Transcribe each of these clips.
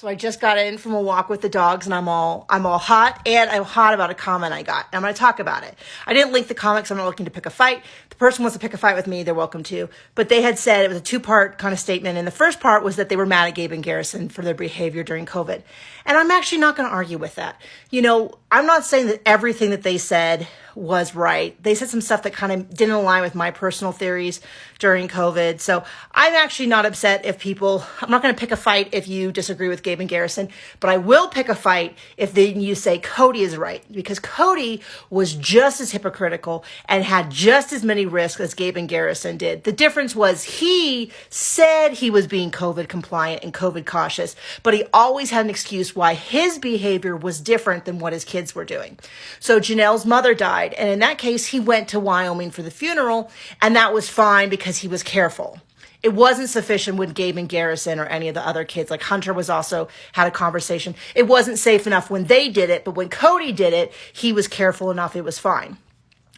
So I just got in from a walk with the dogs and I'm all hot, and I'm hot about a comment I got. I'm going to talk about it. I didn't link the comment because I'm not looking to pick a fight. The person wants to pick a fight with me, they're welcome to. But they had said it was a two-part kind of statement. And the first part was that they were mad at Gabe and Garrison for their behavior during COVID. And I'm actually not going to argue with that. You know, I'm not saying that everything that they said was right. They said some stuff that kind of didn't align with my personal theories during COVID. So I'm actually not upset if I'm not going to pick a fight if you disagree with Gabe and Garrison, but I will pick a fight if then you say Kody is right, because Kody was just as hypocritical and had just as many risks as Gabe and Garrison did. The difference was he said he was being COVID compliant and COVID cautious, but he always had an excuse why his behavior was different than what his kids were doing. So Janelle's mother died. And in that case, he went to Wyoming for the funeral, and that was fine because he was careful. It wasn't sufficient with Gabe and Garrison or any of the other kids. Like Hunter was also had a conversation. It wasn't safe enough when they did it, but when Kody did it, he was careful enough. It was fine.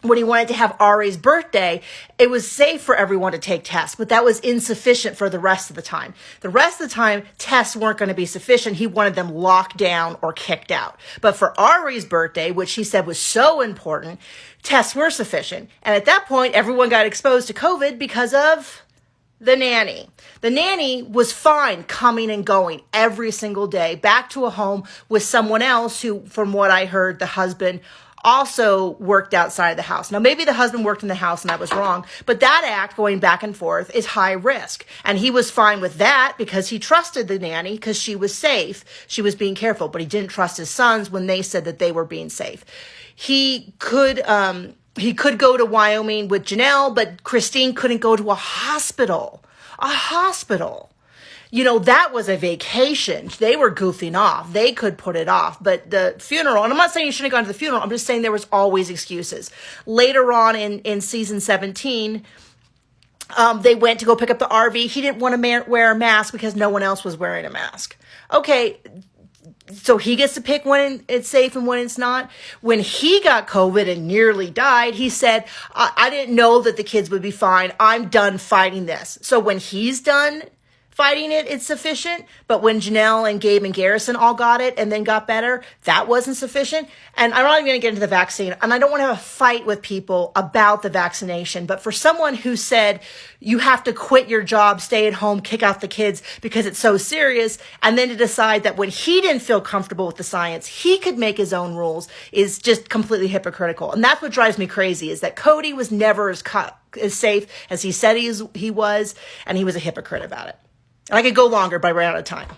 When he wanted to have Ari's birthday, it was safe for everyone to take tests, but that was insufficient for the rest of the time. The rest of the time, tests weren't going to be sufficient. He wanted them locked down or kicked out. But for Ari's birthday, which he said was so important, tests were sufficient. And at that point, everyone got exposed to COVID because of the nanny. The nanny was fine coming and going every single day back to a home with someone else who, from what I heard, the husband also worked outside the house. Now, maybe the husband worked in the house and that was wrong, but that act going back and forth is high risk. And he was fine with that because he trusted the nanny because she was safe. She was being careful, but he didn't trust his sons when they said that they were being safe. He could go to Wyoming with Janelle, but Christine couldn't go to a hospital. A hospital. You know, that was a vacation. They were goofing off. They could put it off. But the funeral, and I'm not saying you shouldn't have gone to the funeral. I'm just saying there was always excuses. Later on in season 17, they went to go pick up the RV. He didn't want to wear a mask because no one else was wearing a mask. Okay, so he gets to pick when it's safe and when it's not. When he got COVID and nearly died, he said, I didn't know that the kids would be fine. I'm done fighting this. So when he's done fighting it, it's sufficient. But when Janelle and Gabe and Garrison all got it and then got better, that wasn't sufficient. And I'm not even going to get into the vaccine. And I don't want to have a fight with people about the vaccination. But for someone who said you have to quit your job, stay at home, kick out the kids because it's so serious, and then to decide that when he didn't feel comfortable with the science, he could make his own rules is just completely hypocritical. And that's what drives me crazy, is that Kody was never as safe as he said he was, and he was a hypocrite about it. And I could go longer, but I ran out of time.